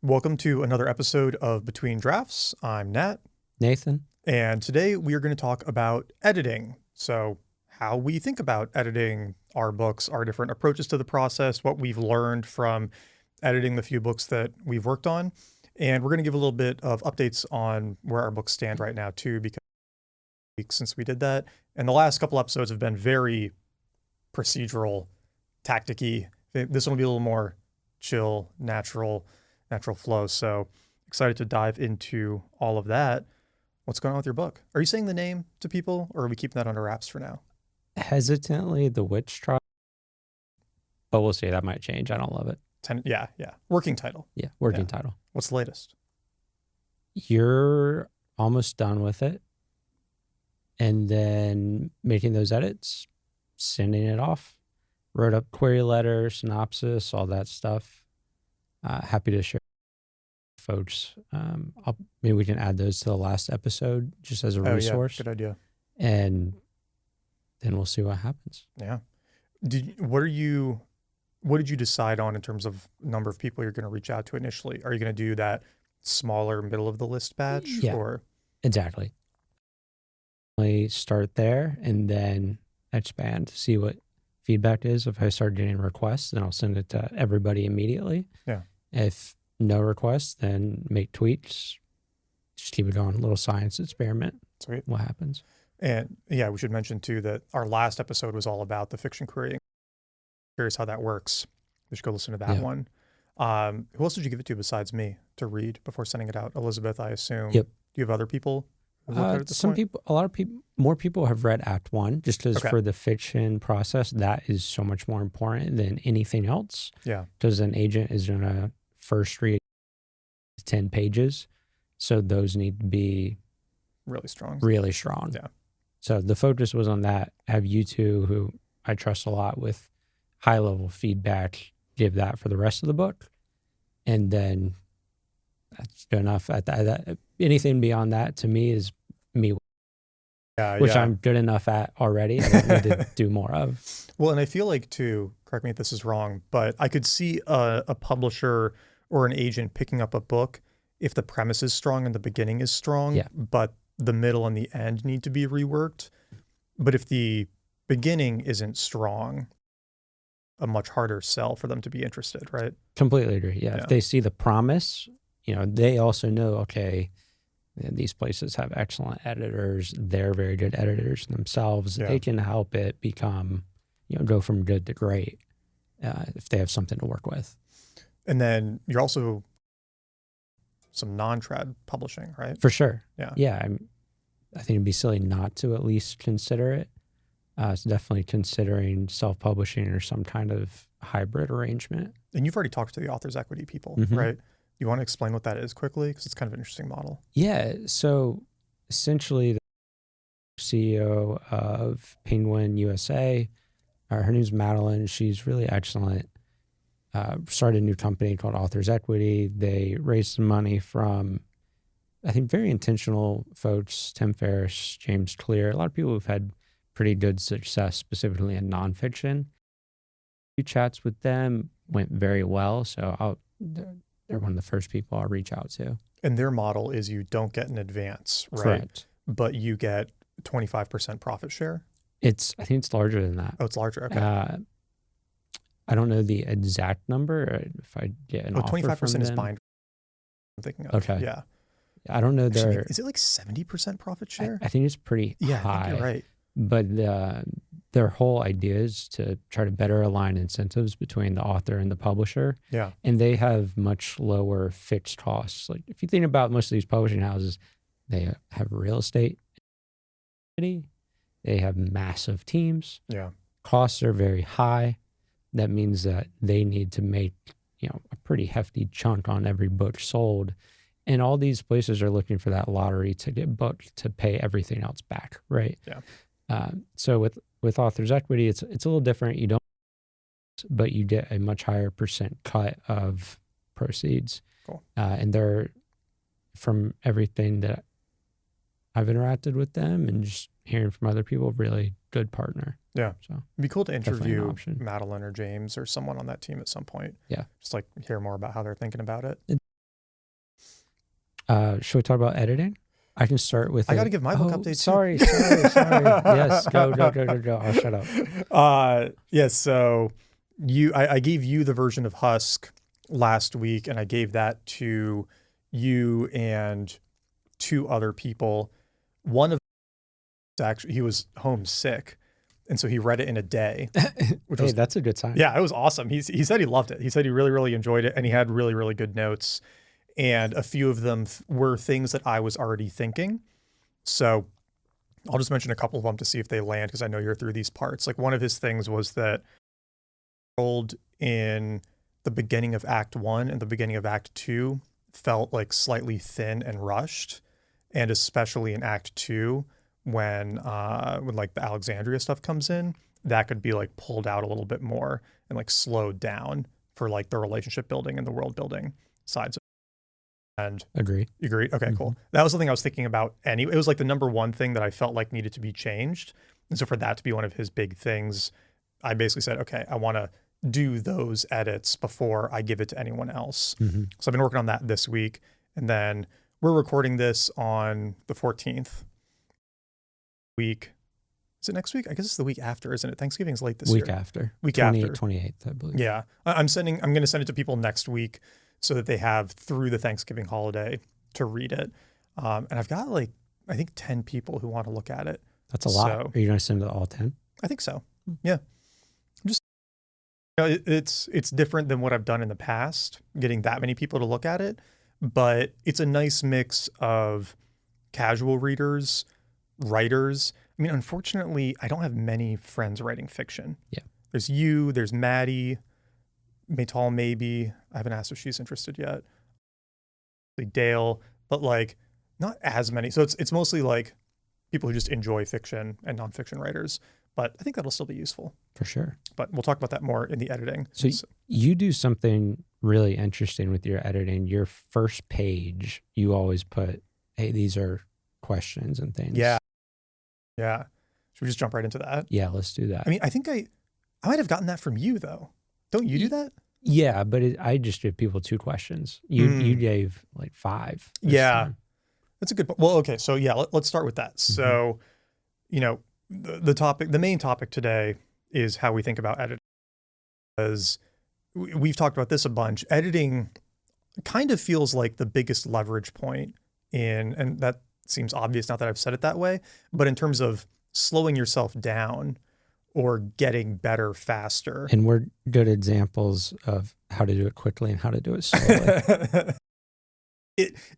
Welcome to another episode of Between Drafts. I'm Nat, Nathan. and today we are going to talk about editing. So, how we think about editing our books, our different approaches to the process, what we've learned from editing the few books that we've worked on. And we're going to give a little bit of updates on where our books stand right now, too, because since we did that. And the last couple episodes have been very procedural, tactic-y. This one will be a little more chill, natural flow. So excited to dive into all of that. What's going on with your book? Are you saying the name to people, or are we keeping that under wraps for now? Hesitantly, The Witch Trial. But we'll see. That might change. I don't love it. Yeah. Working title. Yeah, working title. What's the latest? You're almost done with it. And then making those edits, sending it off. Wrote up query letter, synopsis, all that stuff. Happy to share folks. Maybe we can add those to the last episode just as a resource. Yeah, good idea. And then we'll see what happens. Yeah. What did you decide on in terms of number of people you're going to reach out to initially? Are you going to do that smaller middle of the list batch? Yeah, or? Exactly. Start there and then expand, see what feedback is. If I start getting requests, then I'll send it to everybody immediately. Yeah. If no requests, then make tweaks. Just keep it going. A little science experiment. Sweet. What happens? And yeah, we should mention too that our last episode was all about the fiction querying. Curious how that works. We should go listen to that one. Who else did you give it to besides me to read before sending it out? Elizabeth, I assume. Yep. Do you have other people? More people have read Act 1 just because for the fiction process, that is so much more important than anything else. Yeah. Because an agent is going to first read 10 pages. So those need to be really strong. Yeah. So the focus was on that. Have you two, who I trust a lot with high level feedback, give that for the rest of the book. And that's good enough. Anything beyond that to me is me, which I'm good enough at already. I don't need to do more of. Well, and I feel like too, correct me if this is wrong, but I could see a publisher or an agent picking up a book if the premise is strong and the beginning is strong, but the middle and the end need to be reworked. But if the beginning isn't strong, a much harder sell for them to be interested, right? Completely agree. Yeah. If they see the promise, they also know, okay, these places have excellent editors. They're very good editors themselves. Yeah. They can help it become, go from good to great if they have something to work with. And then you're also some non-trad publishing, right? For sure. Yeah. Yeah. I think it'd be silly not to at least consider it. It's definitely considering self-publishing or some kind of hybrid arrangement. And you've already talked to the author's equity people, right? You want to explain what that is quickly? Because it's kind of an interesting model. Yeah. So essentially, the CEO of Penguin USA, her name's Madeline. She's really excellent. Started a new company called Authors Equity. They raised some money from, I think, very intentional folks, Tim Ferriss, James Clear, a lot of people who've had pretty good success, specifically in nonfiction. Chats with them went very well. So they're one of the first people I'll reach out to. And their model is you don't get an advance, right? Correct. But you get 25% profit share? I think it's larger than that. Oh, it's larger. Okay. I don't know the exact number. If I get an offer 25% is them. bind. I'm thinking of. Okay. Yeah. I don't know. Is it like 70% profit share? I think it's pretty high. I think you're right. But their whole idea is to try to better align incentives between the author and the publisher. Yeah. And they have much lower fixed costs. Like if you think about most of these publishing houses, they have real estate. They have massive teams. Yeah. Costs are very high. That means that they need to make, a pretty hefty chunk on every book sold. And all these places are looking for that lottery ticket book to pay everything else back, right? Yeah. So with Authors Equity, it's a little different. You don't, but you get a much higher % cut of proceeds. Cool. And they're, from everything that I've interacted with them and just hearing from other people, really good partner. Yeah. So it'd be cool to interview Madeline or James or someone on that team at some point. Yeah. Just like hear more about how they're thinking about it. Should we talk about editing? I can start with I got to give my book update sorry. too. Yes, go. I'll shut up. Yes. So I gave you the version of Husk last week, and I gave that to you and two other people. One of actually, he was homesick, and so he read it in a day, which was, that's a good sign. yeah, it was awesome. He said he loved it. He said he really, really enjoyed it, and he had really, really good notes. And a few of them were things that I was already thinking. So I'll just mention a couple of them to see if they land, because I know you're through these parts. Like, one of his things was that world in the beginning of Act 1 and the beginning of Act 2 felt like slightly thin and rushed, and especially in Act 2 when like the Alexandria stuff comes in, that could be like pulled out a little bit more and like slowed down for like the relationship building and the world building sides. And Agree. you agree? Okay, cool. That was something I was thinking about anyway. It was like the number one thing that I felt like needed to be changed. And so for that to be one of his big things, I basically said, okay, I want to do those edits before I give it to anyone else. So I've been working on that this week. And then we're recording this on the 14th week. Is it next week? I guess it's the week after, isn't it? Thanksgiving's late this year. Week 28th, after. 28th, I believe. Yeah. I'm going to send it to people next week so that they have through the Thanksgiving holiday to read it. And I've got like, I think 10 people who want to look at it. That's a lot. So, Are you going to send it to all 10? I think so. Yeah. Just, you know, it's different than what I've done in the past, getting that many people to look at it, but it's a nice mix of casual readers, writers. I mean, unfortunately, I don't have many friends writing fiction. Yeah. There's you, there's Maddie, Maytal maybe. I haven't asked if she's interested yet. Dale, but like not as many. So it's mostly like people who just enjoy fiction and nonfiction writers. But I think that'll still be useful. For sure. But we'll talk about that more in the editing. So you do something really interesting with your editing. Your first page, you always put, hey, these are questions and things. Yeah. Yeah. Should we just jump right into that? Yeah, let's do that. I mean, I think I might have gotten that from you though. Don't you do that? Yeah, but I just give people 2 questions. You gave like 5. Yeah. time. That's a good point. Well, okay. So yeah, let's start with that. So, you know, the main topic today is how we think about editing. Because we've talked about this a bunch. Editing kind of feels like the biggest leverage point and that seems obvious now that I've said it that way, but in terms of slowing yourself down or getting better faster. And we're good examples of how to do it quickly and how to do it slowly.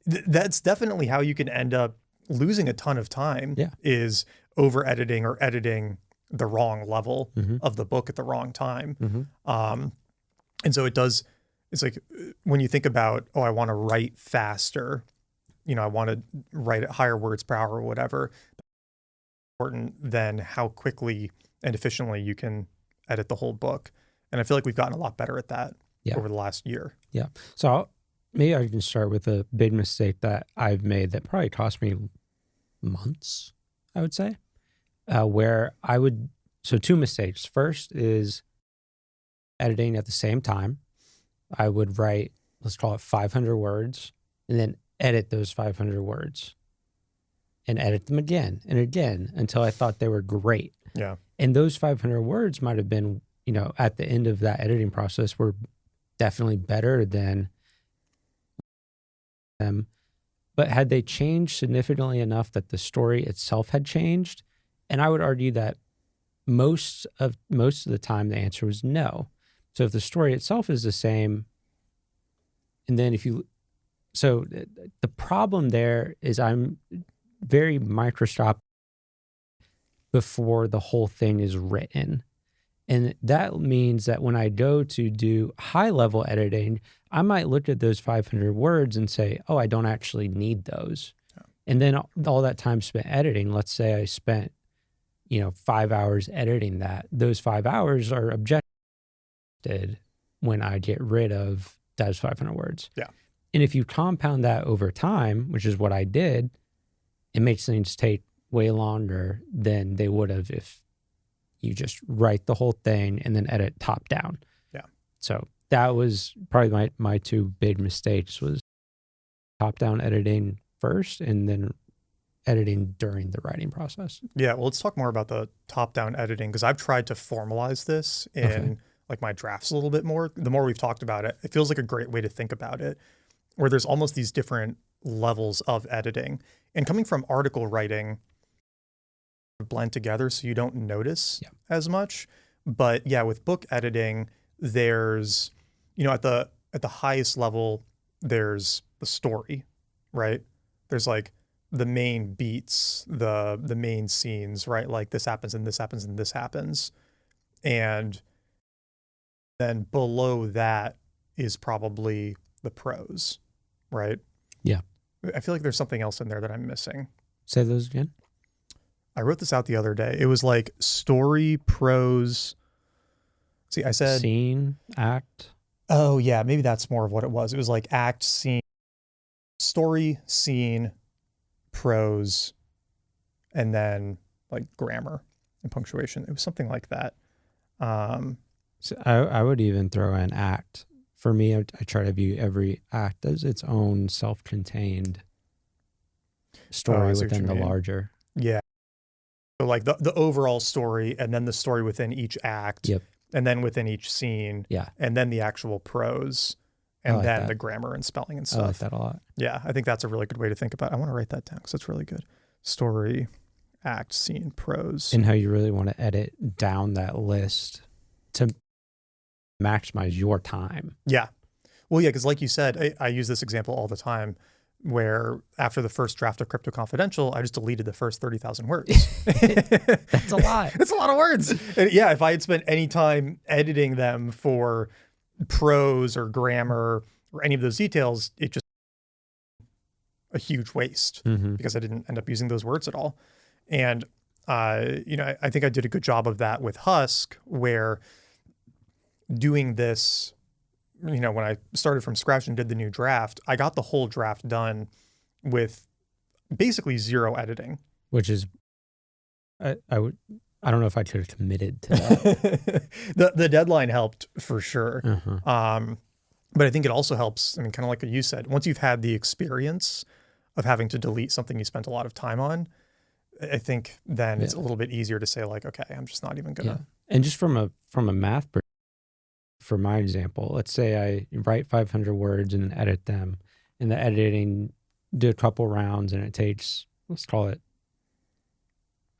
That's definitely how you can end up losing a ton of time. Yeah. Is over editing or editing the wrong level of the book at the wrong time. And so it's like when you think about, oh, I want to write faster, you know, I want to write at higher words per hour or whatever, important than how quickly and efficiently you can edit the whole book. And I feel like we've gotten a lot better at that over the last year. Yeah. So maybe I can start with a big mistake that I've made that probably cost me months, I would say, so 2 mistakes. First is editing at the same time. I would write, let's call it 500 words, and then edit those 500 words and edit them again and again until I thought they were great. Yeah. And those 500 words might have been, you know, at the end of that editing process were definitely better than them. But had they changed significantly enough that the story itself had changed? And I would argue that most of the time the answer was no. So if the story itself is the same, and then so the problem there is I'm very microscopic before the whole thing is written. And that means that when I go to do high level editing, I might look at those 500 words and say, oh, I don't actually need those. Yeah. And then all that time spent editing, let's say I spent, 5 hours editing that. Those 5 hours are objected when I get rid of those 500 words. Yeah. And if you compound that over time, which is what I did, it makes things take way longer than they would have if you just write the whole thing and then edit top down. Yeah. So that was probably my 2 big mistakes was top-down editing first and then editing during the writing process? Yeah, well, let's talk more about the top-down editing because I've tried to formalize this in like my drafts a little bit more. The more we've talked about it, it feels like a great way to think about it, where there's almost these different levels of editing. And coming from article writing, blend together so you don't notice as much. But yeah, with book editing, there's, at the highest level, there's the story, right? There's like the main beats, the main scenes, right? Like this happens and this happens and this happens. And then below that is probably the prose, right? Yeah. I feel like there's something else in there that I'm missing. Say those again. I wrote this out the other day. It was like story, prose. See, I said scene, act. Oh yeah, maybe that's more of what it was. It was like act, scene, story, scene, prose, and then like grammar and punctuation. It was something like that. So I would even throw in act. For me, I try to view every act as its own self-contained story within the larger. Yeah. So like the overall story and then the story within each act. Yep. And then within each scene. Yeah. And then the actual prose. And like then that. the grammar and spelling and stuff. I like that a lot. Yeah, I think that's a really good way to think about it. I want to write that down because it's really good. Story, act, scene, prose. And how you really want to edit down that list to maximize your time. Yeah. Well, yeah, because like you said, I use this example all the time where after the first draft of Crypto Confidential, I just deleted the first 30,000 words. That's a lot. It's a lot of words. And yeah, if I had spent any time editing them for prose or grammar or any of those details, it just a huge waste because I didn't end up using those words at all. And, I think I did a good job of that with Husk, where doing this, when I started from scratch and did the new draft, I got the whole draft done with basically zero editing. Which is, I don't know if I should have committed to that. the deadline helped for sure. But I think it also helps, kind of like what you said, once you've had the experience of having to delete something you spent a lot of time on, I think then it's a little bit easier to say like, okay, I'm just not even gonna. And just from a math perspective, for my example, let's say I write 500 words and edit them, and the editing, do a couple rounds, and it takes, let's call it,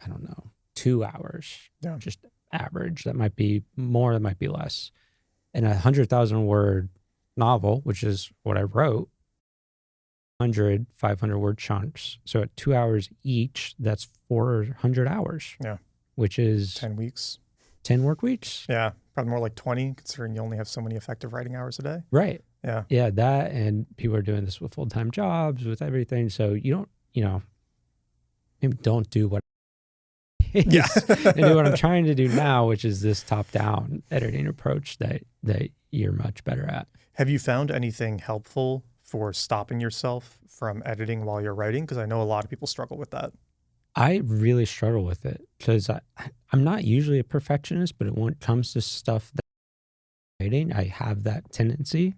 I don't know, 2 hours. Yeah. Just average. That might be more, that might be less. And 100,000 word novel, which is what I wrote, 500 word chunks. So at 2 hours each, that's 400 hours. Yeah. Which is 10 weeks. 10 work weeks. Yeah. Probably more like 20, considering you only have so many effective writing hours a day. Right. Yeah. Yeah. That, and people are doing this with full-time jobs, with everything. So you don't, maybe don't do what and do what I'm trying to do now, which is this top-down editing approach that you're much better at. Have you found anything helpful for stopping yourself from editing while you're writing? Because I know a lot of people struggle with that. I really struggle with it because I'm not usually a perfectionist, but when it comes to stuff that I'm writing, I have that tendency.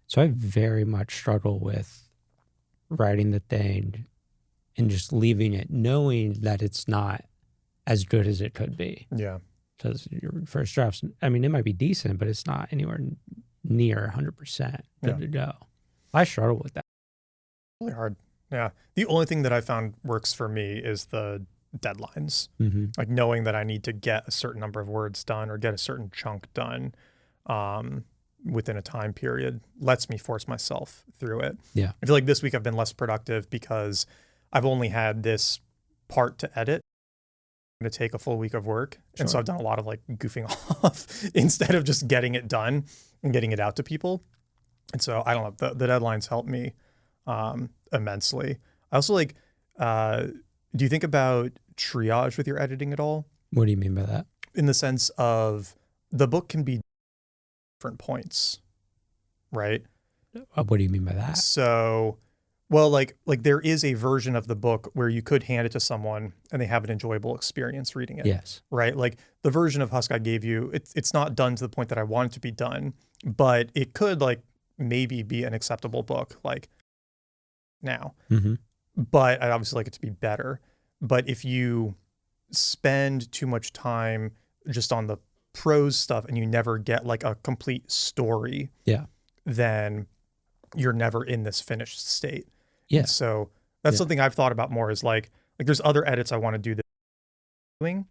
So I very much struggle with writing the thing and just leaving it, knowing that it's not as good as it could be. Yeah. Because your first drafts, it might be decent, but it's not anywhere near 100% good to go. I struggle with that. Really hard. Yeah. The only thing that I found works for me is the deadlines. Like knowing that I need to get a certain number of words done or get a certain chunk done within a time period lets me force myself through it. Yeah. I feel like this week I've been less productive because I've only had this part to edit to take a full week of work. Sure. And so I've done a lot of like goofing off instead of just getting it done and getting it out to people. And so I don't know, the deadlines help me immensely. I also like, do you think about triage with your editing at all? What do you mean by that? In the sense of the book can be different points, right? What do you mean by that? So, well, like there is a version of the book where you could hand it to someone and they have an enjoyable experience reading it. Yes. Right? Like the version of Husk I gave you, it's not done to the point that I want it to be done, but it could like maybe be an acceptable book. Like now. Mm-hmm. But I'd obviously like it to be better. But if you spend too much time just on the prose stuff and you never get like a complete story, Yeah. then you're never in this finished state. Yeah. And so that's Yeah. something I've thought about more is like there's other edits I want to do that doing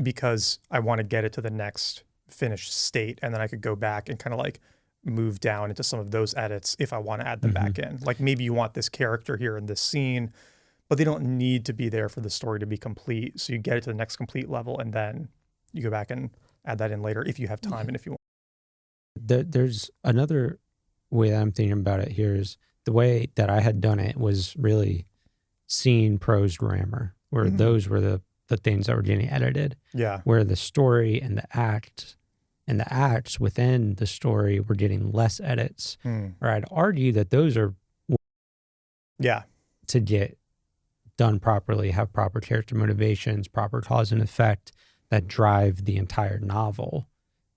because I want to get it to the next finished state. And then I could go back and kind of like move down into some of those edits if I want to add them back in. Like maybe you want this character here in this scene, but they don't need to be there for the story to be complete. So you get it to the next complete level and then you go back and add that in later if you have time and if you want. There's another way that I'm thinking about it here is the way that I had done it was really seeing prose grammar, where those were the things that were getting edited. Yeah. Where the story and the acts within the story were getting less edits. Or I'd argue that those are to get done properly, have proper character motivations, proper cause and effect that drive the entire novel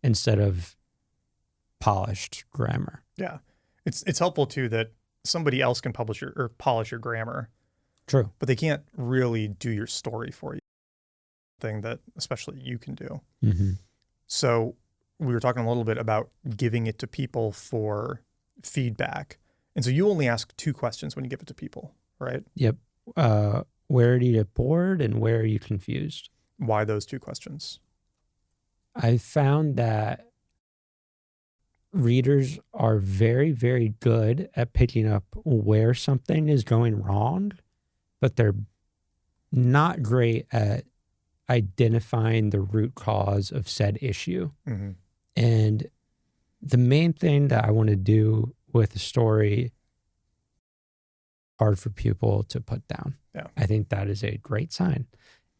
instead of polished grammar. Yeah. It's helpful too that somebody else can publish or polish your grammar. True. But they can't really do your story for you. Thing that especially you can do. So we were talking a little bit about giving it to people for feedback. And so you only ask 2 questions when you give it to people, right? Yep. Where do you get bored and where are you confused? Why those 2 questions? I found that readers are very, very good at picking up where something is going wrong, but they're not great at identifying the root cause of said issue. And the main thing that I want to do with a story, hard for people to put down. Yeah. I think that is a great sign.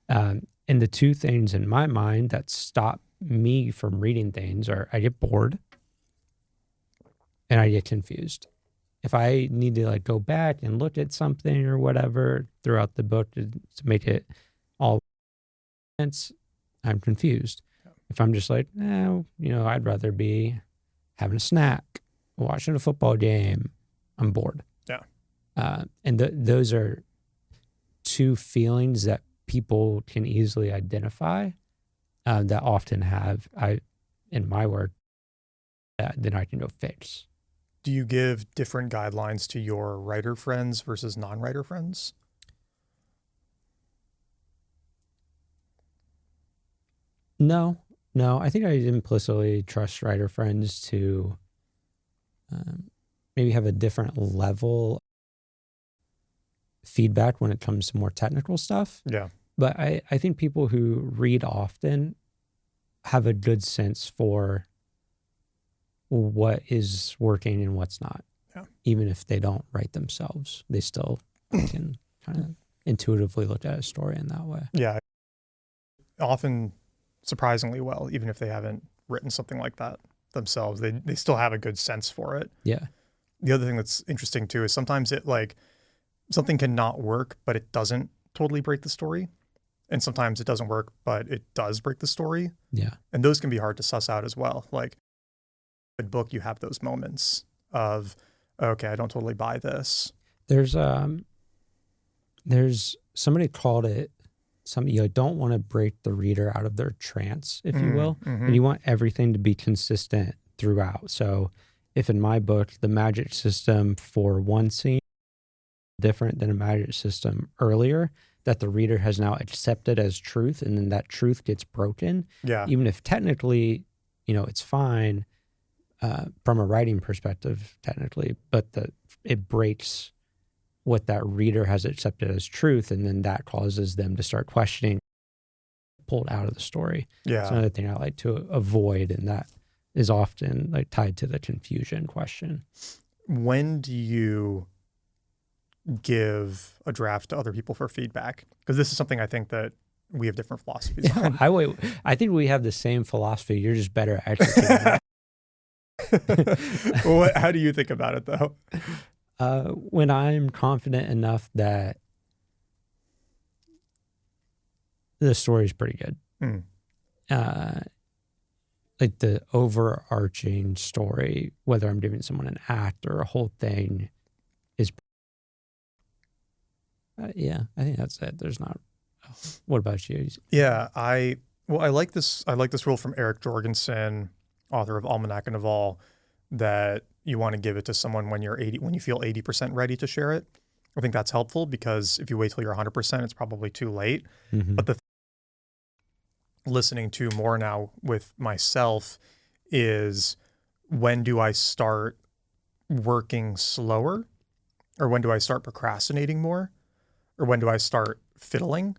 And the 2 things in my mind that stop me from reading things are I get bored and I get confused. If I need to like go back and look at something or whatever throughout the book to make it all sense, I'm confused. If I'm just like, I'd rather be having a snack, watching a football game, I'm bored. Yeah. And those are 2 feelings that people can easily identify that often have, in my work, then I can go fix. Do you give different guidelines to your writer friends versus non-writer friends? No. I think I implicitly trust writer friends to maybe have a different level feedback when it comes to more technical stuff. Yeah. But I think people who read often have a good sense for what is working and what's not. Yeah. Even if they don't write themselves, they still can kind of intuitively look at a story in that way. Yeah. Often surprisingly well, even if they haven't written something like that themselves, they still have a good sense for it. Yeah. The other thing that's interesting too is sometimes it like something can not work, but it doesn't totally break the story. And sometimes it doesn't work, but it does break the story. Yeah. And those can be hard to suss out as well. Like a book, you have those moments of, okay, I don't totally buy this. There's somebody called it something, you don't want to break the reader out of their trance, if you will. And you want everything to be consistent throughout. So if in my book, the magic system for one scene different than a magic system earlier, that the reader has now accepted as truth, and then that truth gets broken. Yeah. Even if technically, it's fine from a writing perspective, technically, but it breaks what that reader has accepted as truth, and then that causes them to start questioning, pulled out of the story. Yeah. It's another thing I like to avoid, and that is often like tied to the confusion question. When do you give a draft to other people for feedback? Because this is something I think that we have different philosophies on. I think we have the same philosophy. You're just better at executing. How do you think about it though? When I'm confident enough that the story is pretty good, like the overarching story, whether I'm giving someone an act or a whole thing, is Yeah, I think that's it. There's not. Oh, what about you? Yeah, I like this. I like this rule from Eric Jorgensen, author of Almanac and Naval, that you want to give it to someone when when you feel 80% ready to share it. I think that's helpful because if you wait till you're 100%, it's probably too late. Mm-hmm. But listening to more now with myself is, when do I start working slower, or when do I start procrastinating more, or when do I start fiddling?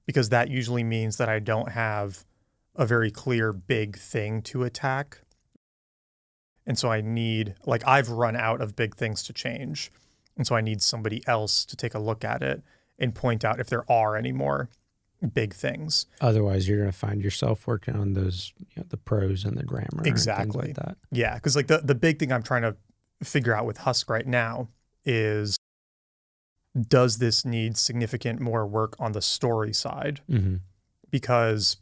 Because that usually means that I don't have a very clear big thing to attack. And so I've run out of big things to change. And so I need somebody else to take a look at it and point out if there are any more big things. Otherwise, you're going to find yourself working on those, the prose and the grammar Exactly. and things like that. Yeah, because like the big thing I'm trying to figure out with Husk right now is, does this need significant more work on the story side? Mm-hmm. Because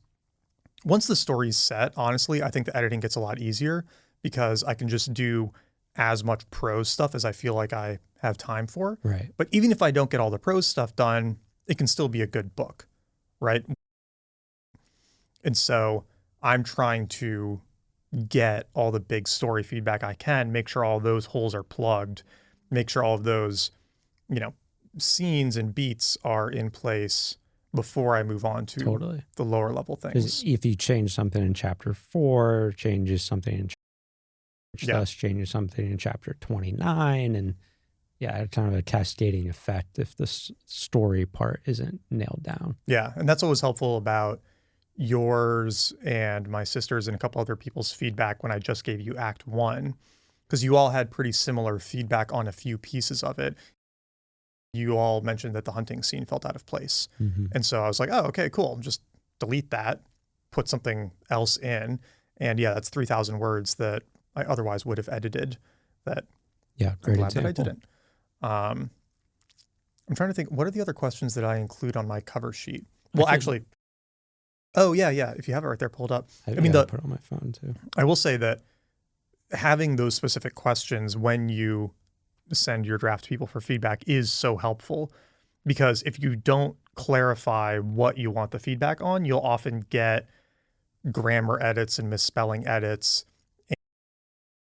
once the story's set, honestly, I think the editing gets a lot easier because I can just do as much prose stuff as I feel like I have time for. Right. But even if I don't get all the prose stuff done, it can still be a good book, right? And so I'm trying to get all the big story feedback I can, make sure all those holes are plugged, make sure all of those, scenes and beats are in place before I move on to the lower level things. If you change something in chapter 4, changes something in thus changes something in chapter 29, and it's kind of a cascading effect if the story part isn't nailed down. Yeah, and that's what was helpful about yours and my sister's and a couple other people's feedback when I just gave you Act 1, because you all had pretty similar feedback on a few pieces of it. You all mentioned that the hunting scene felt out of place. Mm-hmm. And so I was like, oh, okay, cool. Just delete that, put something else in. And that's 3,000 words that I otherwise would have edited that great I'm glad example. that I didn't. I'm trying to think, what are the other questions that I include on my cover sheet? Well, actually, if you have it right there pulled up. I mean, put it on my phone too. I will say that having those specific questions when you send your draft to people for feedback is so helpful, because if you don't clarify what you want the feedback on, you'll often get grammar edits and misspelling edits. And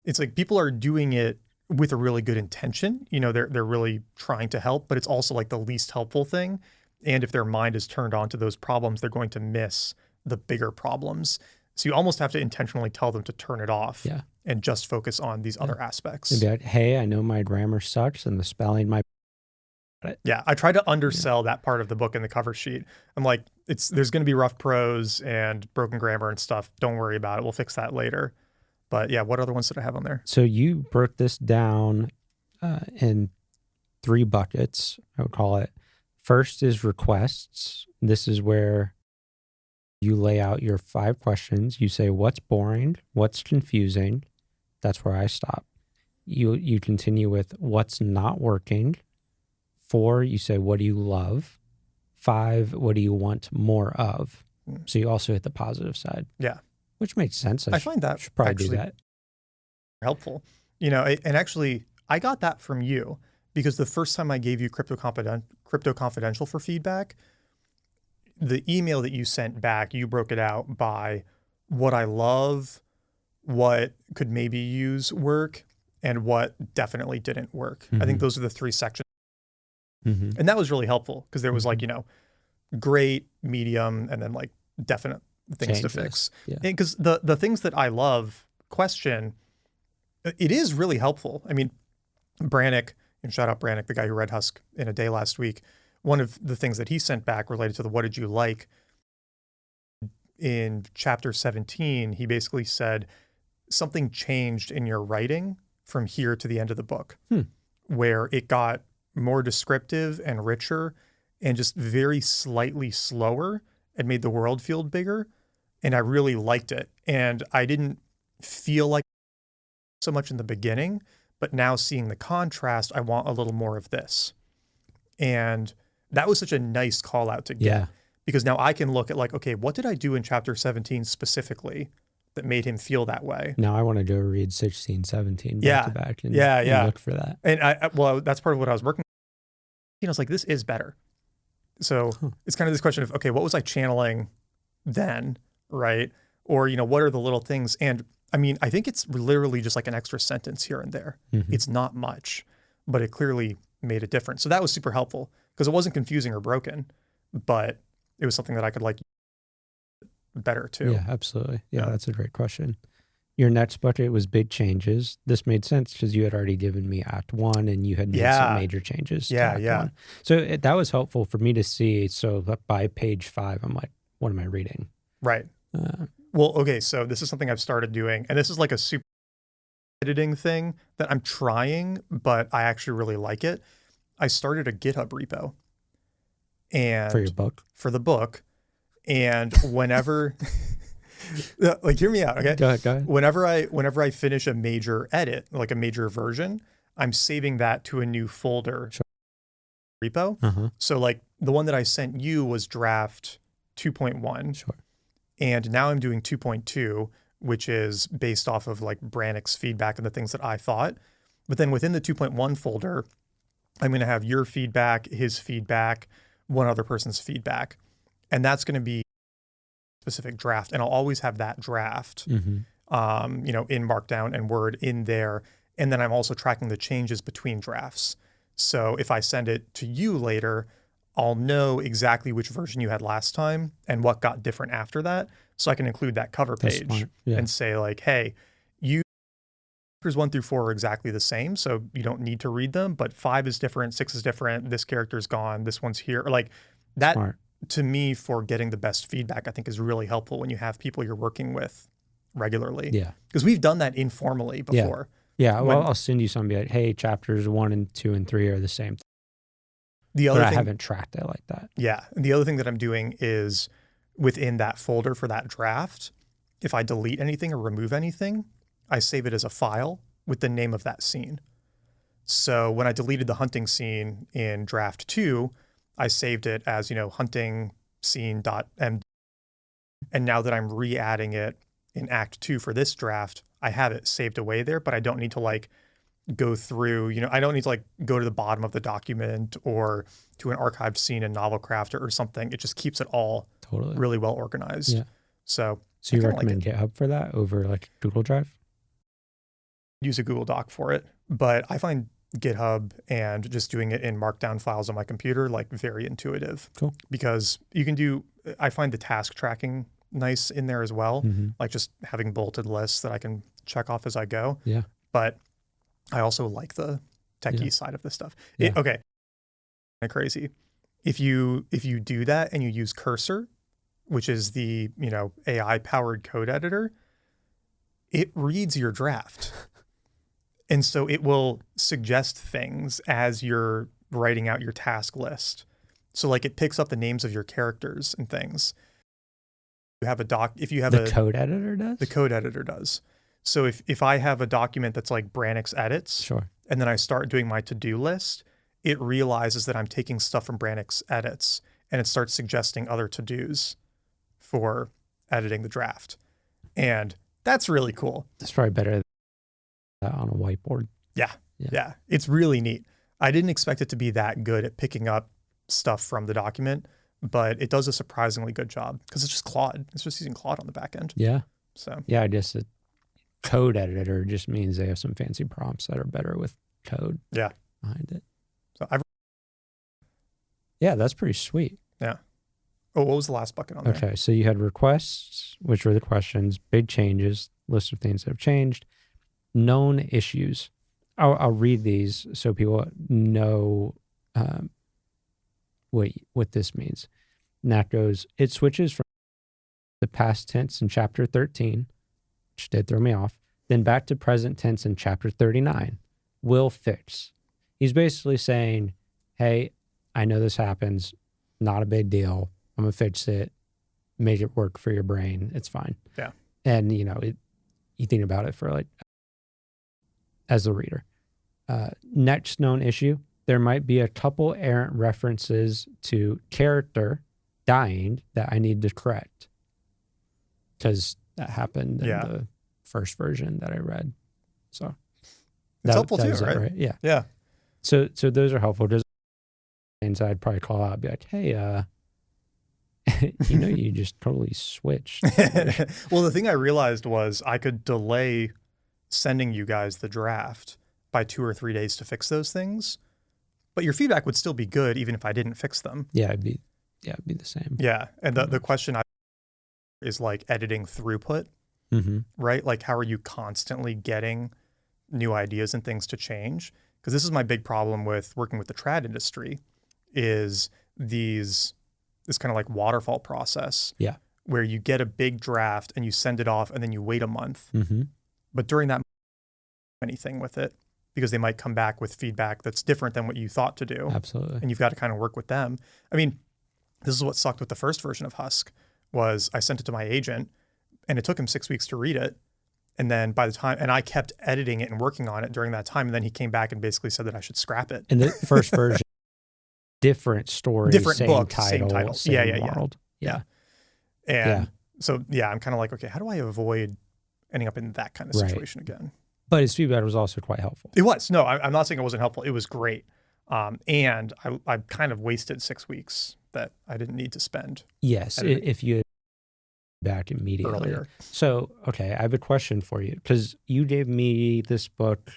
it's like people are doing it with a really good intention. They're really trying to help, but it's also like the least helpful thing. And if their mind is turned on to those problems, they're going to miss the bigger problems. So you almost have to intentionally tell them to turn it off and just focus on these other aspects. Maybe hey, I know my grammar sucks and the spelling might. Yeah, I try to undersell that part of the book in the cover sheet. I'm like, there's going to be rough prose and broken grammar and stuff. Don't worry about it. We'll fix that later. But what other ones did I have on there? So you broke this down in 3 buckets, I would call it. First is requests. This is where you lay out your 5 questions. You say what's boring, what's confusing. That's where I stop. You continue with what's not working. 4, you say what do you love. 5, what do you want more of. So you also hit the positive side. Yeah. Which makes sense. I find that should probably do that. Helpful. And actually I got that from you, because the first time I gave you Crypto Confidential for feedback, the email that you sent back, you broke it out by what I love, what could maybe use work, and what definitely didn't work. I think those are the 3 sections. Mm-hmm. And that was really helpful because there was great, medium, and then like definite things to fix. Yeah. Because the things that I love question, it is really helpful. I mean, Brannick, and shout out Brannick, the guy who read Husk in a day last week, one of the things that he sent back related to the what did you like, in chapter 17, he basically said something changed in your writing from here to the end of the book, where it got more descriptive and richer and just very slightly slower and made the world feel bigger. And I really liked it. And I didn't feel like so much in the beginning, but now seeing the contrast, I want a little more of this. And that was such a nice call out to get, because now I can look at like, okay, what did I do in chapter 17 specifically that made him feel that way? Now I want to go read 16, 17 back to back and look for that. And that's part of what I was working on. I was like, this is better. So it's kind of this question of, okay, what was I channeling then, right? Or, what are the little things? And I mean, I think it's literally just like an extra sentence here and there. Mm-hmm. It's not much, but it clearly made a difference. So that was super helpful because it wasn't confusing or broken, but it was something that I could like better too. Yeah, absolutely. Yeah, that's a great question. Your next budget was big changes. This made sense because you had already given me Act 1 and you had made some major changes to Act 1. So that was helpful for me to see. So by page 5, I'm like, what am I reading? Right. Well, okay, so this is something I've started doing, and this is like a super editing thing that I'm trying, but I actually really like it. I started a GitHub repo. And for your book? For the book. And whenever like hear me out, okay? Go ahead. Whenever I finish a major edit, like a major version, I'm saving that to a new folder repo. Uh-huh. So like the one that I sent you was draft 2.1. Sure. And now I'm doing 2.2, which is based off of like Brannick's feedback and the things that I thought. But then within the 2.1 folder, I'm going to have your feedback, his feedback, one other person's feedback. And that's going to be a specific draft. And I'll always have that draft, in Markdown and Word in there. And then I'm also tracking the changes between drafts. So if I send it to you later, I'll know exactly which version you had last time and what got different after that. So I can include that cover page and say like, hey, chapters 1 through 4 are exactly the same. So you don't need to read them, but 5 is different, 6 is different. This character's gone. This one's here. Like that to me for getting the best feedback, I think is really helpful when you have people you're working with regularly. Yeah. Because we've done that informally before. Yeah. Well, I'll send you something like, hey, chapters 1 and 2 and 3 are the same. But I haven't tracked it like that. Yeah. And the other thing that I'm doing is within that folder for that draft, if I delete anything or remove anything, I save it as a file with the name of that scene. So when I deleted the hunting scene in draft 2, I saved it as, hunting scene.md. And now that I'm re-adding it in Act 2 for this draft, I have it saved away there, but I don't need to like go through, I don't need to like go to the bottom of the document or to an archived scene in Novel Crafter or something. It just keeps it all really well organized. Yeah. So you recommend GitHub for that over like Google Drive? Use a Google Doc for it, but I find GitHub and just doing it in Markdown files on my computer like very intuitive. Cool. Because I find the task tracking nice in there as well, like just having bulleted lists that I can check off as I go. Yeah. But I also like the techie side of this stuff. Yeah. Okay. Kind of crazy. If you do that and you use Cursor, which is the, AI powered code editor, it reads your draft. And so it will suggest things as you're writing out your task list. So like it picks up the names of your characters and things. You have the code editor does? The code editor does. So if I have a document that's like Brannick's edits, and then I start doing my to-do list, it realizes that I'm taking stuff from Brannick's edits and it starts suggesting other to-dos for editing the draft. And that's really cool. That's probably better than that on a whiteboard. Yeah. It's really neat. I didn't expect it to be that good at picking up stuff from the document, but it does a surprisingly good job because it's just Claude. It's just using Claude on the back end. Yeah. So yeah, I guess a code editor just means they have some fancy prompts that are better with code behind it. So that's pretty sweet. Yeah. Oh, what was the last bucket on there? Okay, so you had requests, which were the questions, big changes, list of things that have changed, known issues. I'll read these so people know what this means. And that goes, it switches from the past tense in chapter 13, which did throw me off, then back to present tense in chapter 39. Will fix. He's basically saying, hey, I know this happens, not a big deal. I'm going to fix it, make it work for your brain. It's fine. Yeah. And, you think about it for like, as a reader. Next known issue, there might be a couple errant references to character dying that I need to correct. Because that happened in the first version that I read. So it's helpful too, right? Yeah. Yeah. So those are helpful. Just things I'd probably call out, be like, hey, you just totally switched. Well, the thing I realized was I could delay sending you guys the draft by 2 or 3 days to fix those things, but your feedback would still be good even if I didn't fix them. Yeah, it'd be the same. Yeah. And the question is like editing throughput, right? Like, how are you constantly getting new ideas and things to change? Because this is my big problem with working with the trad industry is this kind of like waterfall process. Yeah. Where you get a big draft and you send it off and then you wait a month. But during that, anything with it, because they might come back with feedback that's different than what you thought to do. Absolutely. And you've got to kind of work with them. I mean, this is what sucked with the first version of Husk was I sent it to my agent and it took him 6 weeks to read it. And then by the time, and I kept editing it and working on it during that time. And then he came back and basically said that I should scrap it. And the first version, different story, different same book, title, same title. same world. Yeah. And so, I'm kind of like, okay, how do I avoid ending up in that kind of situation again? But his feedback was also quite helpful. It was. No, I'm not saying it wasn't helpful. It was great. And I kind of wasted 6 weeks that I didn't need to spend. Yes, if you had back immediately. Earlier. So, okay, I have a question for you because you gave me this book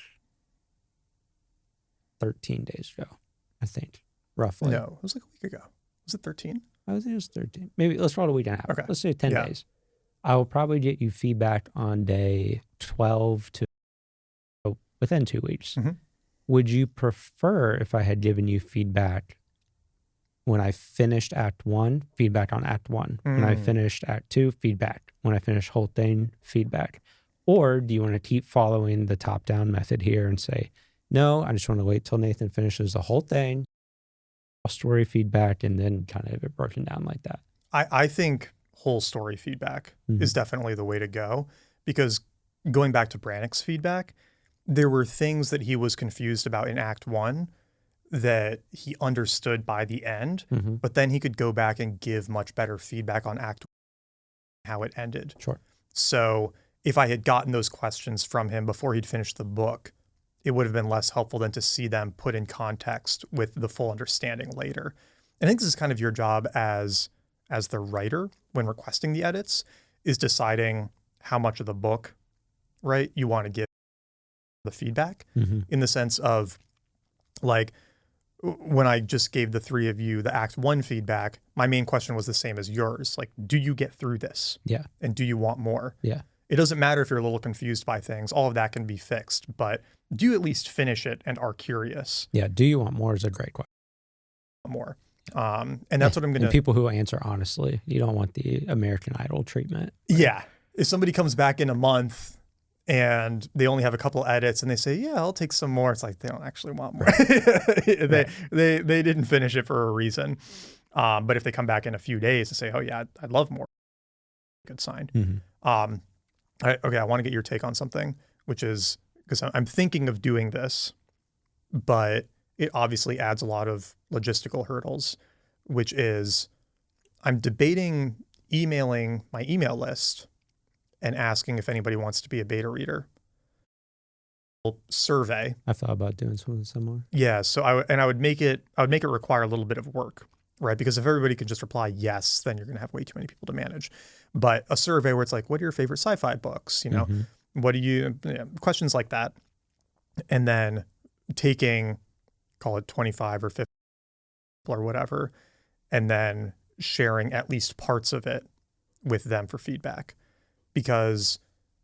13 days ago, I think, roughly. No, it was like a week ago. Was it 13? I think it was 13. Maybe let's roll a week and a half. Okay. Let's say 10 days. I will probably get you feedback on day 12 to within 2 weeks. Would you prefer if I had given you feedback when I finished Act 1, feedback on Act 1? When I finished Act 2, feedback. When I finished whole thing, feedback. Or do you want to keep following the top-down method here and say, no, I just want to wait till Nathan finishes the whole thing, story feedback, and then kind of have it broken down like that? I think whole story feedback is definitely the way to go, because going back to Brannick's feedback, there were things that he was confused about in Act 1 that he understood by the end, but then he could go back and give much better feedback on Act 1, how it ended. Sure. So if I had gotten those questions from him before he'd finished the book, it would have been less helpful than to see them put in context with the full understanding later. I think this is kind of your job as the writer when requesting the edits, is deciding how much of the book, right, you want to give the feedback, in the sense of, like, when I just gave the three of you the Act 1 feedback, my main question was the same as yours. Like, do you get through this? Yeah. And do you want more? Yeah. It doesn't matter if you're a little confused by things. All of that can be fixed, but do you at least finish it and are curious? Yeah. Do you want more is a great question. More. And that's what I'm going to... People who answer honestly. You don't want the American Idol treatment. Right? Yeah. If somebody comes back in a month and they only have a couple edits and they say, yeah, I'll take some more, it's like they don't actually want more. Right. They didn't finish it for a reason. But if they come back in a few days and say, oh yeah, I'd love more, good sign. Okay, I want to get your take on something, which is, because I'm thinking of doing this, but it obviously adds a lot of logistical hurdles, which is I'm debating emailing my email list and asking if anybody wants to be a beta reader. Survey. I thought about doing something similar. Yeah, so I would make it require a little bit of work, right? Because if everybody could just reply yes, then you're going to have way too many people to manage. But a survey where it's like, what are your favorite sci-fi books? You know, what do you questions like that, and then taking, call it 25 or 50 or whatever, and then sharing at least parts of it with them for feedback, because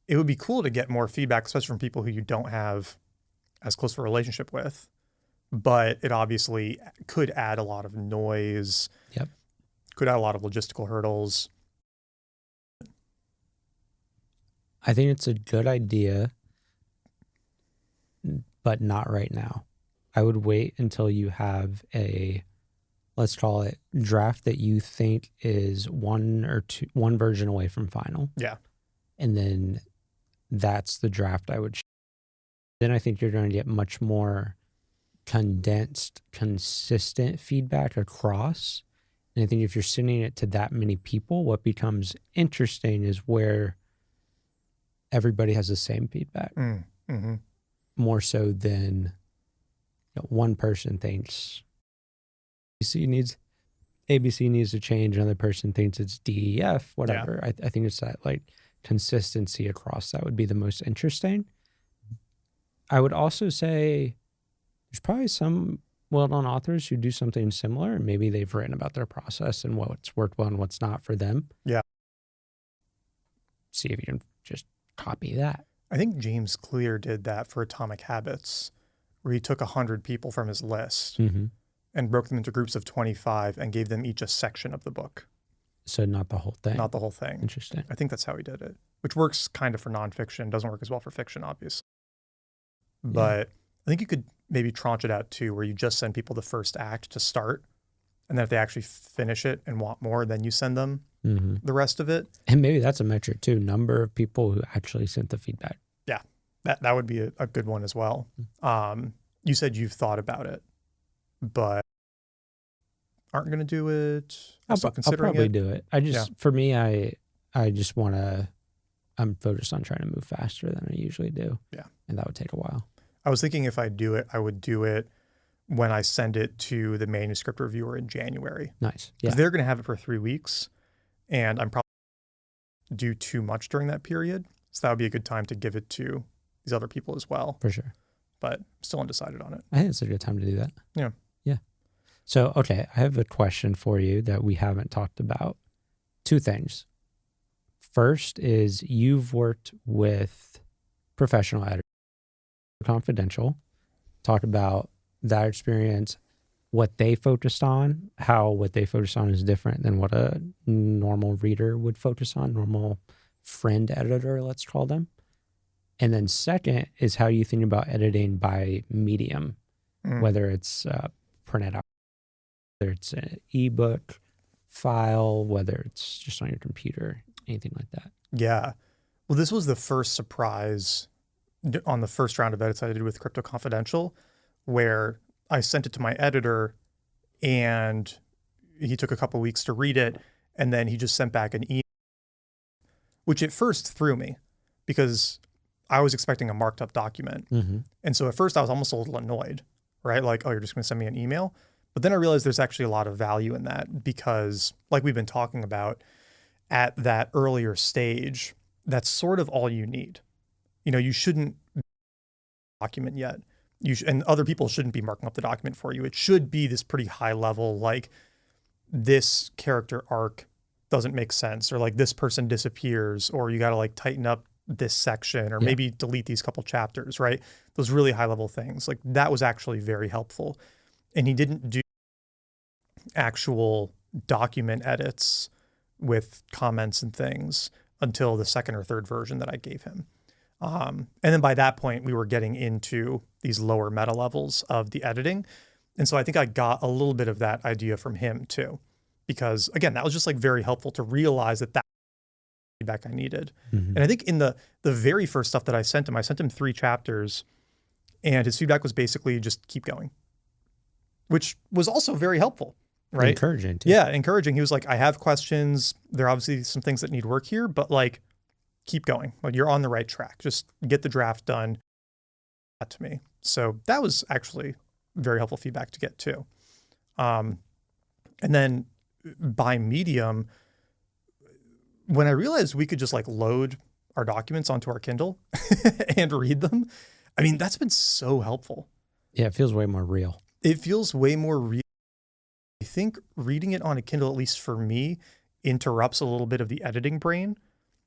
it would be cool to get more feedback, especially from people who you don't have as close of a relationship with. But it obviously could add a lot of noise. Yep. Could add a lot of logistical hurdles. I think it's a good idea, but not right now. I would wait until you have a, let's call it, draft that you think is one version away from final. Yeah. And then that's the draft I would. Then I think you're going to get much more condensed, consistent feedback across. And I think if you're sending it to that many people, what becomes interesting is where everybody has the same feedback. More so than one person thinks ABC needs ABC needs to change, another person thinks it's DEF, whatever. I think it's that like consistency across that would be the most interesting. I would also say there's probably some well-known authors who do something similar, and maybe they've written about their process and what's worked well and what's not for them. Yeah. See if you can just copy that. I think James Clear did that for Atomic Habits, where he took 100 people from his list and broke them into groups of 25 and gave them each a section of the book. So not the whole thing. Not the whole thing. Interesting. I think that's how he did it, which works kind of for nonfiction, doesn't work as well for fiction, obviously. But I think you could maybe tranche it out too, where you just send people the first act to start. And then if they actually finish it and want more, then you send them the rest of it. And maybe that's a metric too, number of people who actually sent the feedback. Yeah, that would be a good one as well. You said you've thought about it, but aren't going to do it. I'll probably do it. For me, I just want to, I'm focused on trying to move faster than I usually do. Yeah. And that would take a while. I was thinking if I do it, I would do it when I send it to the manuscript reviewer in January. Nice. Because they're going to have it for 3 weeks, and I'm probably do too much during that period. So that would be a good time to give it to these other people as well. For sure. But still undecided on it. I think it's a good time to do that. Yeah. Yeah. So, okay, I have a question for you that we haven't talked about. 2 things. First is you've worked with professional editors, Confidential. Talk about that experience, what they focused on, how what they focused on is different than what a normal reader would focus on, normal friend editor, let's call them. And then second is how you think about editing by medium, whether it's printed out, whether it's an ebook file, whether it's just on your computer, anything like that. Yeah. Well, this was the first surprise on the first round of edits I did with Crypto Confidential, where I sent it to my editor and he took a couple of weeks to read it. And then he just sent back an email, which at first threw me because I was expecting a marked up document. And so at first I was almost a little annoyed, right? Like, oh, you're just going to send me an email. But then I realized there's actually a lot of value in that because, like we've been talking about, at that earlier stage, that's sort of all you need. You know, you shouldn't document yet. And other people shouldn't be marking up the document for you. It should be this pretty high level, like this character arc doesn't make sense, or like this person disappears, or you got to like tighten up this section, or maybe delete these couple chapters, right? Those really high level things. Like that was actually very helpful. And he didn't do actual document edits with comments and things until the second or third version that I gave him. And then by that point, we were getting into these lower meta levels of the editing. And so I think I got a little bit of that idea from him too, because again, that was just like very helpful to realize that that feedback I needed. And I think in the very first stuff that I sent him 3 chapters, and his feedback was basically just keep going, which was also very helpful, right? Encouraging too. Yeah, encouraging. He was like, I have questions. There are obviously some things that need work here, but like, keep going. Like you're on the right track. Just get the draft done. That to me. So that was actually very helpful feedback to get too. And then by medium, when I realized we could just like load our documents onto our Kindle and read them, I mean, that's been so helpful. Yeah, it feels way more real. It feels way more real. I think reading it on a Kindle, at least for me, interrupts a little bit of the editing brain,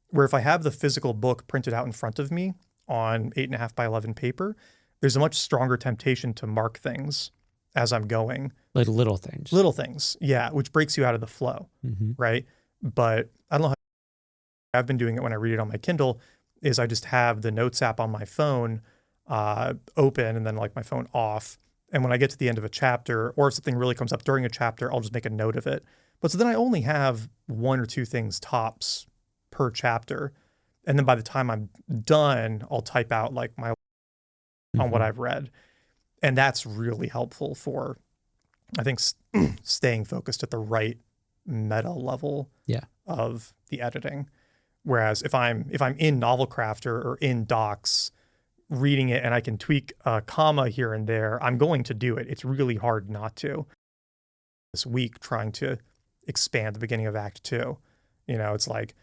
where if I have the physical book printed out in front of me on 8.5 by 11 paper, there's a much stronger temptation to mark things as I'm going. Like little things. Little things, yeah, which breaks you out of the flow, right? But I don't know how I've been doing it when I read it on my Kindle is I just have the Notes app on my phone open and then like my phone off. And when I get to the end of a chapter, or if something really comes up during a chapter, I'll just make a note of it. But so then I only have 1 or 2 things tops per chapter. And then by the time I'm done, I'll type out like my on what I've read. And that's really helpful for, I think, staying focused at the right meta level of the editing. Whereas if I'm in Novel Crafter or in Docs, reading it and I can tweak a comma here and there, I'm going to do it. It's really hard not to. this week trying to expand the beginning of Act 2. It's like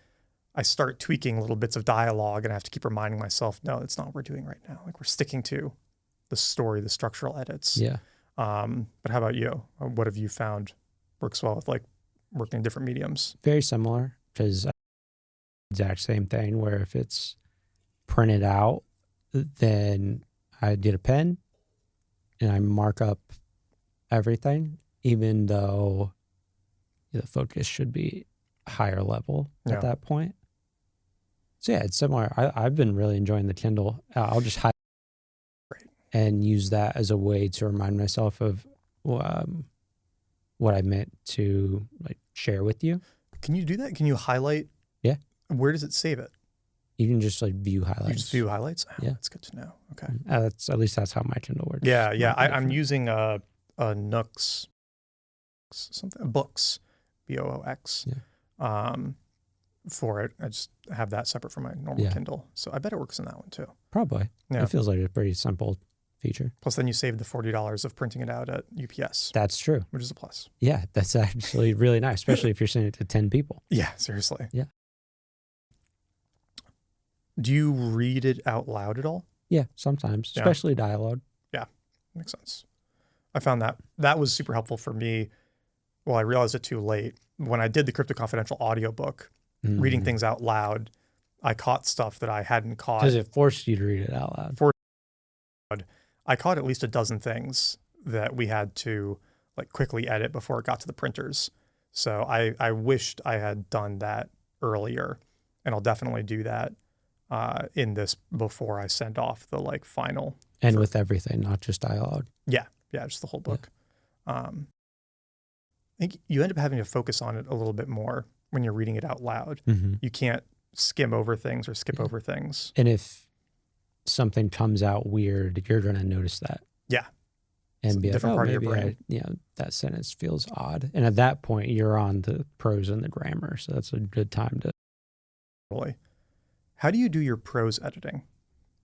I start tweaking little bits of dialogue and I have to keep reminding myself, no, that's not what we're doing right now. Like we're sticking to the story, the structural edits. Yeah. But how about you? What have you found works well with like working in different mediums? Very similar, because exact same thing where if it's printed out, then I get a pen and I mark up everything, even though the focus should be higher level at that point. So yeah, it's similar. I've been really enjoying the Kindle. I'll just highlight and use that as a way to remind myself of what I meant to like share with you. Can you do that? Can you highlight? Yeah. Where does it save it? You can just like view highlights. You just view highlights? Oh, yeah. That's good to know. Okay. At least that's how my Kindle works. Yeah. I'm using a Nooks, Books, Boox. Yeah. For it. I just have that separate from my normal Kindle. So I bet it works in that one too. Probably. Yeah. It feels like a pretty simple feature. Plus then you save the $40 of printing it out at UPS. That's true. Which is a plus. Yeah, that's actually really nice, especially if you're sending it to 10 people. Yeah, seriously. Yeah. Do you read it out loud at all? Yeah, sometimes, especially dialogue. Yeah, makes sense. I found that was super helpful for me. Well, I realized it too late. When I did the Crypto Confidential audiobook, reading things out loud, I caught stuff that I hadn't caught. Because it forced you to read it out loud. I caught at least a dozen things that we had to like quickly edit before it got to the printers. So I wished I had done that earlier, and I'll definitely do that in this before I send off the like final. And with everything, not just dialogue. Yeah, just the whole book. I think you end up having to focus on it a little bit more when you're reading it out loud. You can't skim over things or skip over things. And if something comes out weird, you're going to notice that. Yeah. And be like, different part of your maybe brain. That sentence feels odd. And at that point, you're on the prose and the grammar. So that's a good time to. Really. How do you do your prose editing?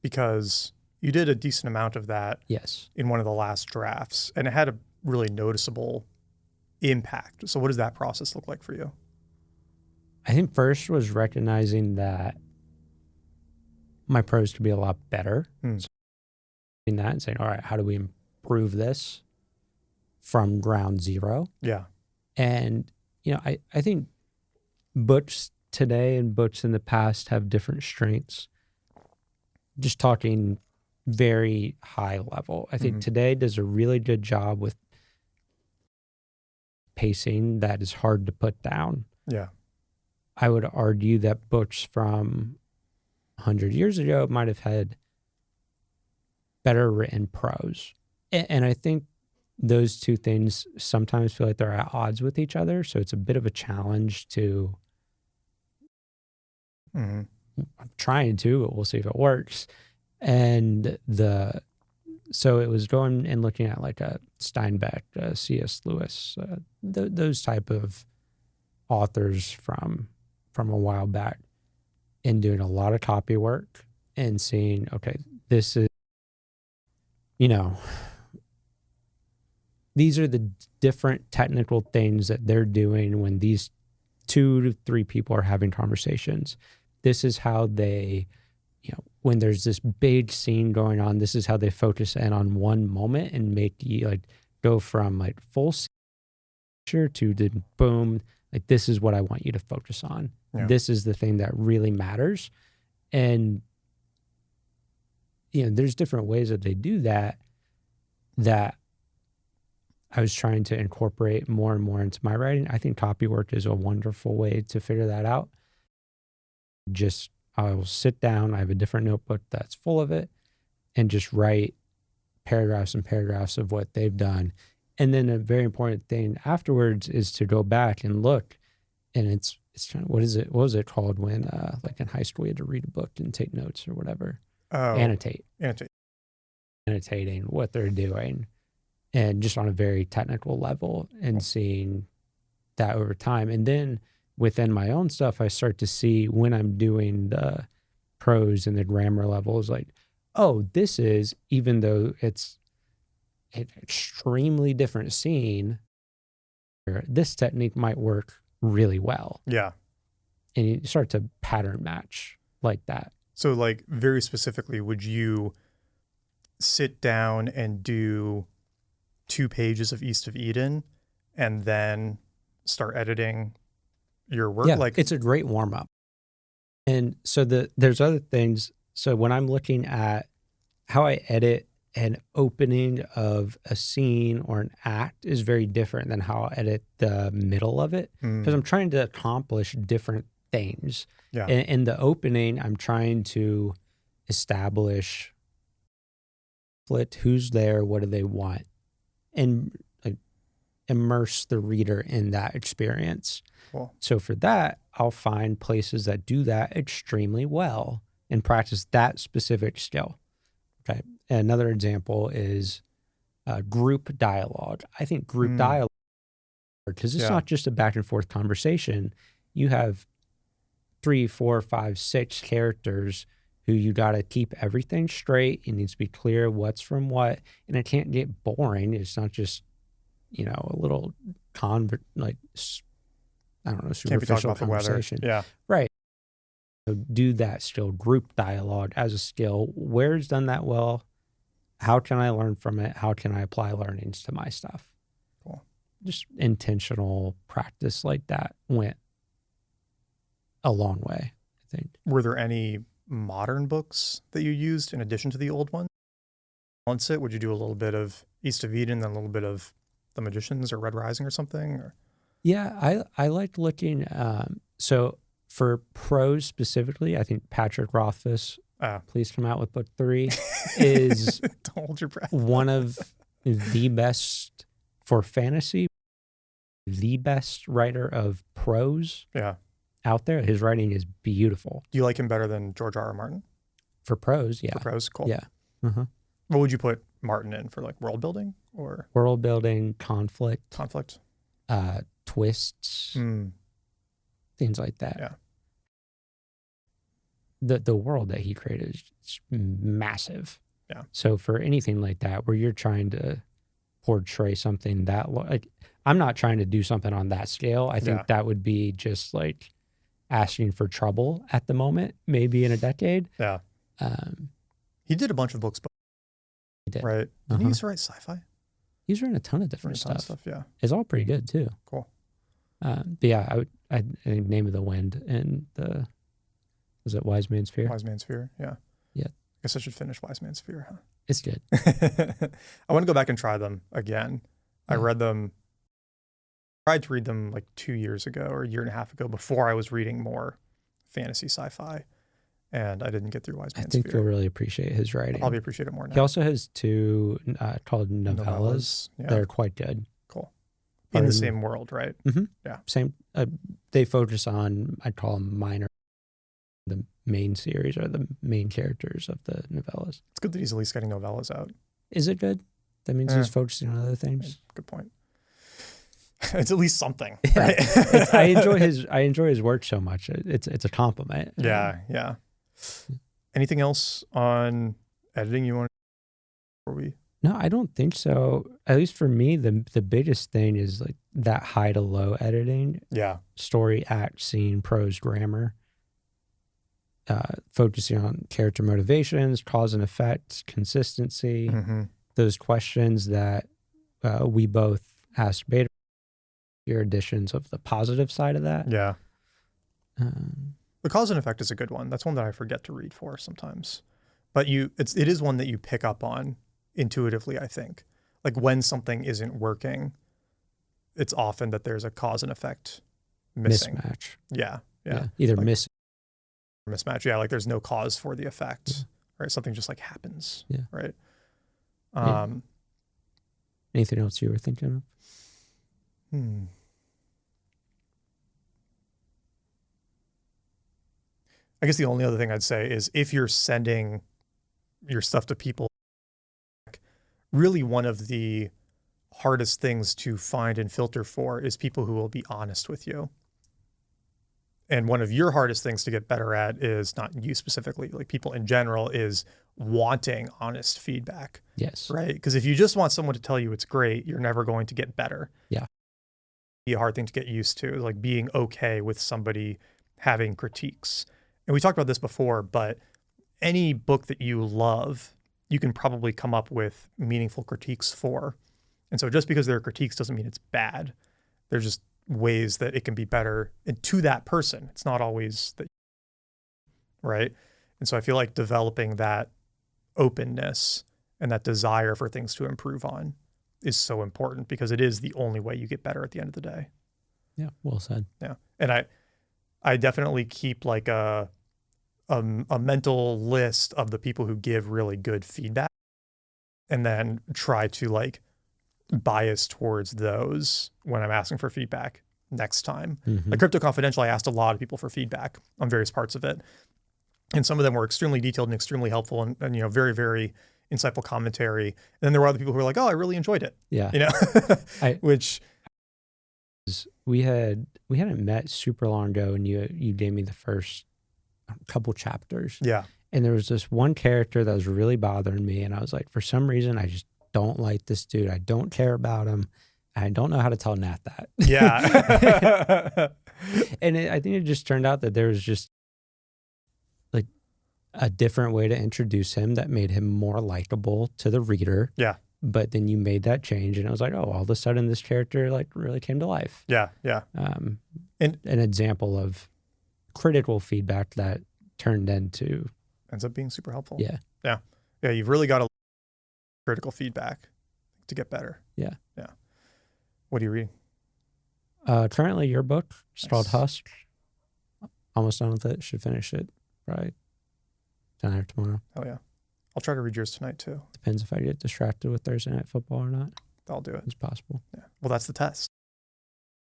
Because you did a decent amount of that in one of the last drafts, and it had a really noticeable impact. So what does that process look like for you? I think first was recognizing that my prose could be a lot better. So in that and saying, all right, how do we improve this from ground zero? Yeah. And, I think books today and books in the past have different strengths. Just talking very high level. I think today does a really good job with pacing that is hard to put down. Yeah. I would argue that books from 100 years ago might have had better written prose. And I think those two things sometimes feel like they're at odds with each other. So it's a bit of a challenge to, I'm trying to, but we'll see if it works. And so it was going and looking at like a Steinbeck, C.S. Lewis, those type of authors from a while back, and doing a lot of copy work and seeing, okay, this is, these are the different technical things that they're doing when these 2 to 3 people are having conversations. This is how they, when there's this big scene going on, this is how they focus in on one moment and make you like go from like full to the boom. Like, this is what I want you to focus on. Yeah. This is the thing that really matters. And, there's different ways that they do that I was trying to incorporate more and more into my writing. I think copy work is a wonderful way to figure that out. I will sit down. I have a different notebook that's full of it and just write paragraphs and paragraphs of what they've done. And then a very important thing afterwards is to go back and look. And it's kind of, what was it called when, like in high school, we had to read a book and take notes or whatever? Annotate. Annotating what they're doing, and just on a very technical level, and seeing that over time. And then within my own stuff, I start to see when I'm doing the prose and the grammar levels, like, oh, this is, even though it's an extremely different scene, this technique might work really well. Yeah. And you start to pattern match like that. So like very specifically, would you sit down and do 2 pages of East of Eden and then start editing your work? Yeah, Like it's a great warm up. And so there's other things. So when I'm looking at how I edit an opening of a scene or an act is very different than how I edit the middle of it, because I'm trying to accomplish different things. Yeah. In the opening, I'm trying to establish who's there, what do they want, and like immerse the reader in that experience. Cool. So for that, I'll find places that do that extremely well and practice that specific skill. Okay. Another example is group dialogue. I think group dialogue, because it's not just a back and forth conversation. You have 3, 4, 5, 6 characters who you got to keep everything straight. It needs to be clear what's from what, and it can't get boring. It's not just, a little superficial conversation. Yeah. Right. So do that still, group dialogue as a skill. Where's done that well? How can I learn from it? How can I apply learnings to my stuff? Cool. Just intentional practice like that went a long way, I think. Were there any modern books that you used in addition to the old ones? Balance it? Would you do a little bit of East of Eden, then a little bit of The Magicians or Red Rising or something? Or? Yeah, I liked looking. So for prose specifically, I think Patrick Rothfuss, Please Come Out with Book 3, is Don't hold your breath. one of the best for fantasy, the best writer of prose out there. His writing is beautiful. Do you like him better than George R.R. Martin? For prose, yeah. For prose, cool. Yeah. Uh-huh. What would you put Martin in for, like world building or? World building, conflict, twists, things like that. Yeah. The world that he created is massive. Yeah. So for anything like that, where you're trying to portray something that, like, I'm not trying to do something on that scale. I think that would be just like asking for trouble at the moment, maybe in a decade. Yeah. He did a bunch of books, He did. right? Didn't he used to write sci-fi? He's written a ton of different stuff. Yeah. It's all pretty good too. Cool. But yeah, I think Name of the Wind and was it Wise Man's Fear? Wise Man's Fear, yeah. Yeah. I guess I should finish Wise Man's Fear, huh? It's good. I want to go back and try them again. I read them, tried to read them like 2 years ago or a year and a half ago before I was reading more fantasy sci-fi, and I didn't get through Wise Man's Fear. I think you'll really appreciate his writing. I'll probably appreciate it more now. He also has 2 called novellas. Yeah. They're quite good. Cool. In the same world, right? Mm-hmm. Yeah. Same. They focus on, I'd call them minor. The main series are the main characters of the novellas. It's good that he's at least getting novellas out. Is it good? That means he's focusing on other things. Good point. It's at least something. Yeah. Right? I enjoy his work so much. It's a compliment. Yeah. Anything else on editing you want to? No, I don't think so. At least for me, the biggest thing is like that high to low editing. Yeah. Story, act, scene, prose, grammar. Focusing on character motivations, cause and effect, consistency, those questions that we both asked beta. Your additions of the positive side of that. Yeah. The cause and effect is a good one. That's one that I forget to read for sometimes. But it is one that you pick up on intuitively, I think. Like when something isn't working, it's often that there's a cause and effect missing. Mismatch. Yeah. Either like, mismatch. Yeah, like there's no cause for the effect, right? Something just like happens, right? Anything else you were thinking of? I guess the only other thing I'd say is if you're sending your stuff to people, really one of the hardest things to find and filter for is people who will be honest with you. And one of your hardest things to get better at is not you specifically, like people in general, is wanting honest feedback. Yes. Right? Because if you just want someone to tell you it's great, you're never going to get better. Yeah. be a hard thing to get used to, like being okay with somebody having critiques. And we talked about this before, but any book that you love, you can probably come up with meaningful critiques for. And so just because there are critiques doesn't mean it's bad. There's just ways that it can be better, and to that person. It's not always that, right? And so I feel like developing that openness and that desire for things to improve on is so important, because it is the only way you get better at the end of the day. Yeah, well said. Yeah. And I definitely keep like a mental list of the people who give really good feedback, and then try to like bias towards those when I'm asking for feedback next time. Like Crypto Confidential, I asked a lot of people for feedback on various parts of it. And some of them were extremely detailed and extremely helpful, and very, very insightful commentary. And then there were other people who were like, oh, I really enjoyed it. Yeah. Which we hadn't met super long ago, and you gave me the first couple chapters. Yeah. And there was this one character that was really bothering me, and I was like, for some reason, I just don't like this dude. I don't care about him. I don't know how to tell Nat that. Yeah. And I think it just turned out that there was just like a different way to introduce him that made him more likable to the reader. Yeah. But then you made that change, and I was like, oh, all of a sudden this character like really came to life. Yeah. Yeah. And And an example of critical feedback that turned into ends up being super helpful. Yeah. Yeah. Yeah. You've really got to critical feedback to get better. Yeah. Yeah. What are you reading? Currently your book. It's called Nice. Husk. Almost done with it. Should finish it probably tonight or tomorrow. Oh yeah. I'll try to read yours tonight too. Depends if I get distracted with Thursday Night Football or not. I'll do it. It's possible. Yeah. Well, that's the test.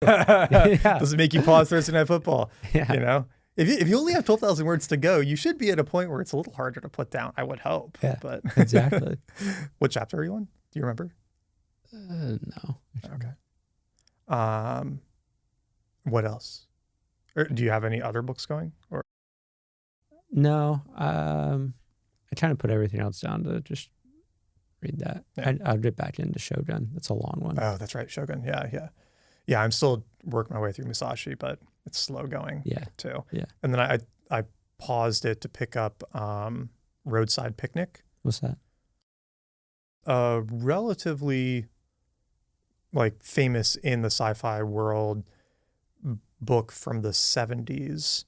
Yeah. Does it make you pause Thursday Night Football? Yeah. You know, if you only have 12,000 words to go, you should be at a point where it's a little harder to put down, I would hope. Yeah, But exactly. What chapter are you on? Do you remember? No. Okay. What else? Or do you have any other books going? Or No. I kind of put everything else down to just read that. Yeah. I'll get back into Shogun. It's a long one. Oh, that's right, Shogun. Yeah, yeah, yeah. I'm still working my way through Musashi, but it's slow going. Yeah. Too. Yeah. And then I paused it to pick up Roadside Picnic. What's that? A relatively like famous in the sci-fi world book from the 70s.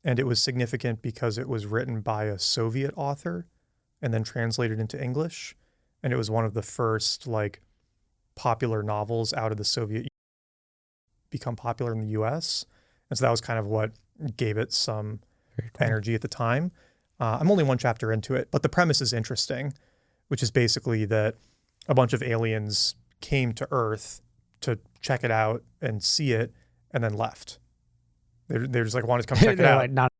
And it was significant because it was written by a Soviet author and then translated into English. And it was one of the first like popular novels out of the Soviet Union become popular in the US. And so that was kind of what gave it some Very cool. energy at the time. I'm only one chapter into it, but the premise is interesting, which is basically that a bunch of aliens came to Earth to check it out and see it, and then left. They're just like, wanted to come check it They're out. like, not.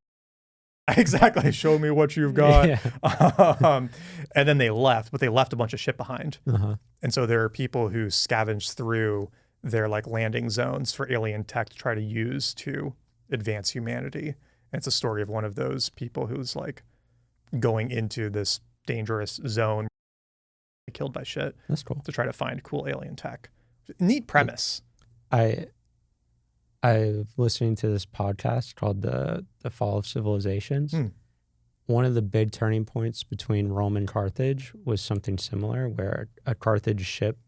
Exactly. Show me what you've got. Yeah. And then they left, but they left a bunch of shit behind. Uh-huh. And so there are people who scavenge through their like landing zones for alien tech to try to use to advance humanity. And it's a story of one of those people who's like going into this dangerous zone, killed by shit, That's cool. to try to find cool alien tech. Neat premise. I'm listening to this podcast called the Fall of Civilizations. One of the big turning points between Rome and Carthage was something similar, where a Carthage ship,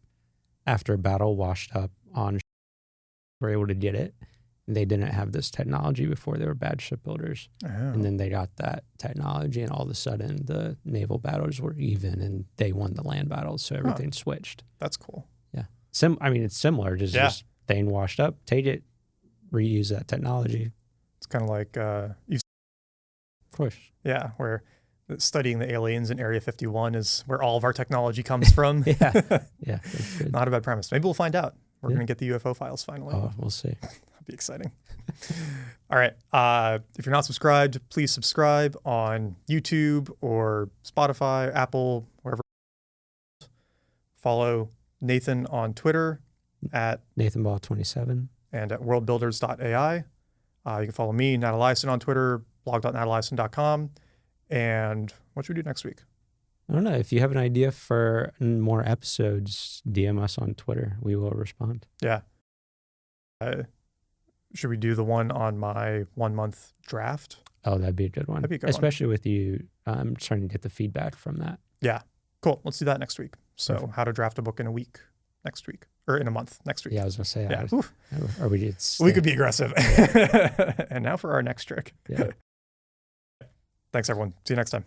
after a battle, washed up on, were able to get it. And they didn't have this technology before. They were bad shipbuilders. Oh. And then they got that technology, and all of a sudden the naval battles were even, and they won the land battles. So everything switched. That's cool. Yeah. I mean, it's similar. Just thing washed up, take it, reuse that technology. It's kind of like Of course. yeah, where studying the aliens in Area 51 is where all of our technology comes from. Yeah. Yeah. That's good. Not a bad premise. Maybe we'll find out. We're Yeah. going to get the UFO files finally. Oh, we'll see. That'd be exciting. All right. If you're not subscribed, please subscribe on YouTube or Spotify, Apple, wherever. Follow Nathan on Twitter at NathanBall27. and at worldbuilders.ai. You can follow me, Nat Eliason, on Twitter, blog.nataliason.com. And what should we do next week? I don't know. If you have an idea for more episodes, DM us on Twitter. We will respond. Yeah. Should we do the one on my 1 month draft? Oh, that'd be a good one. That'd be a good Especially with you starting to get the feedback from that. Yeah. Cool. Let's do that next week. So Perfect. how to draft a book in a week next week, or in a month next week. Yeah, I was going to say, Yeah. or We could be aggressive. And now for our next trick. Yeah. Thanks, everyone. See you next time.